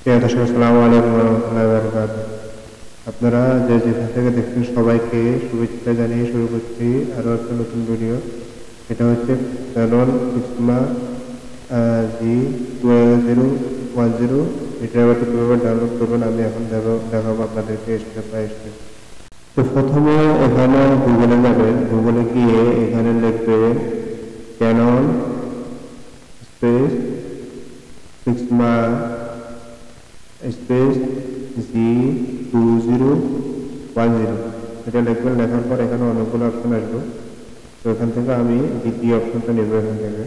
প্রিয় দর্শক, আসসালামু আলাইকুম ওয়া রাহমাতুল্লাহি ওয়া বারাকাতুহু। আপনারা যে যেখান থেকে দেখছেন সবাইকে শুভেচ্ছা জানিয়ে শুরু করছি আরো একটা নতুন ভিডিও। এটা হচ্ছে ক্যানন সিগমা G2010। এটার আবার কিভাবে ডাউনলোড করবেন আমি এখন দেখাবো আপনাদেরকে স্টেপ বাই স্টেপ। তো প্রথমে এখানে গুগলে যাবেন, গুগলে গিয়ে এখানে লিখবেন Canon space sigma space G2010। এটা লিখবেন, লেখার পর এখানে অনেকগুলো অপশন আসবে। তো এখান থেকে আমি দ্বিতীয় অপশনটা নেব। এখান থেকে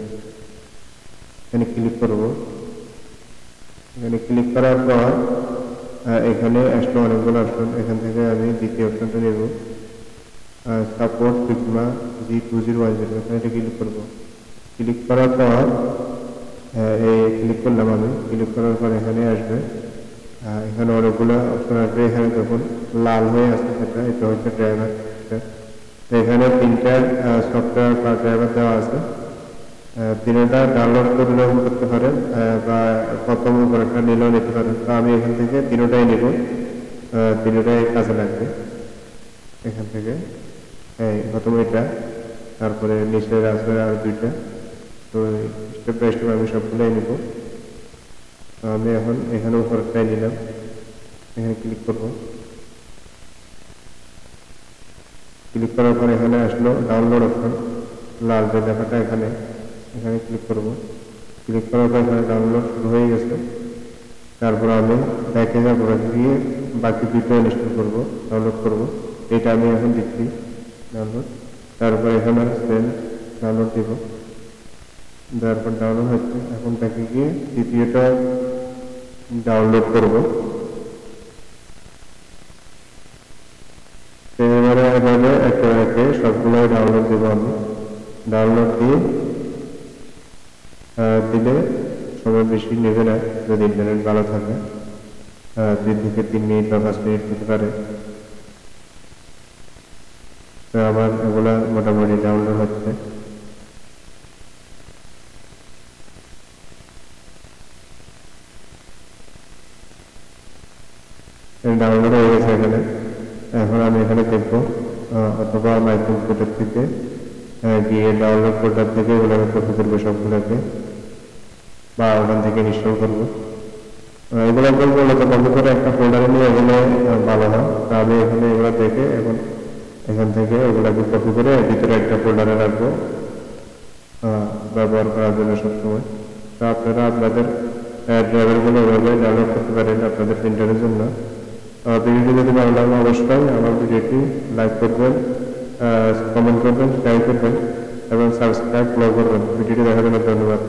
এখানে ক্লিক করব। এখানে ক্লিক করার পর এখানে আসলে অনেকগুলো অপশন, এখান থেকে আমি দ্বিতীয় অপশনটা নেব, সাপোর্ট সিগমা G2010। এখানে এটা ক্লিক করব। ক্লিক করার পর ক্লিক করলাম আমি। ক্লিক করার পর এখানে আসবে, এখানে অনেকগুলো অপশন আসবে। এখানে দেখুন লাল হয়ে আছে, এটা হচ্ছে ড্রাইভার। এখানে তিনটা সফটওয়্যার বা ড্রাইভার দেওয়া আছে। তিনটা ডাউনলোড করলেও করতে পারেন বা প্রথম একটা নিলেও নিতে পারেন। তো আমি এখান থেকে তিনটাই নিব, তিনটাই কাজে লাগবে। এখান থেকে প্রথম এটা, তারপরে নিচের আছে আর দুইটা। তো স্টেপ বাই স্টেপ আমি সবগুলোই নিব। আমি এখন এখানে উপরটাই নিলাম, এখানে ক্লিক করব। ক্লিক করার পর এখানে আসলো ডাউনলোড অপশন, লাল যে লেখাটা, এখানে এখানে ক্লিক করব। ক্লিক করার পর এখানে ডাউনলোড শুরু হয়ে গেছে। তারপর আমি ব্যাকে যাব, গিয়ে বাকি দুটো ইনস্টল করব, ডাউনলোড করব। এটা আমি এখন দিচ্ছি ডাউনলোড। তারপর এখানে সেন্ড ডাউনলোড দিব। তারপর ডাউনলোড হচ্ছে। এখন ব্যাকে গিয়ে দ্বিতীয়টা ডাউনলোড করব। এভাবে একে একে সবগুলোই ডাউনলোড দেবো আমি। ডাউনলোড দিলে সময় বেশি নেবে না, যদি ইন্টারনেট ভালো থাকে। 2 থেকে 3 মিনিট বা 5 মিনিট হতে পারে। তো আমার এগুলা মোটামুটি ডাউনলোড হচ্ছে। ডাউনলোড হয়ে গেছে এখানে। এখন আমি এখানে দেখবো, অথবা মাই কম্পিউটার থেকে গিয়ে ডাউনলোড ফোল্ডার থেকে এগুলোকে কপি করবো সবগুলোকে, বা ওখান থেকে ইনস্টল করবো। এগুলো করবো কপি করে একটা ফোল্ডারে নিয়ে এগুলো ভালো হয়। তো আমি এখানে এগুলো দেখে এখন এখান থেকে এগুলোকে কপি করে ভিতরে একটা ফোল্ডারে রাখবো, ব্যবহার করার জন্য সবসময়। তো আপনারা আপনাদের ড্রাইভারগুলো এভাবে ডাউনলোড করতে পারেন আপনাদের প্রিন্টারের জন্য। ভিডিওটি যদি ভালো লাগে অবশ্যই আমার ভিডিওটি লাইক করবেন, কমেন্ট করবেন, শেয়ার করবেন এবং সাবস্ক্রাইব ফলো করবেন। ভিডিওটি দেখার জন্য ধন্যবাদ।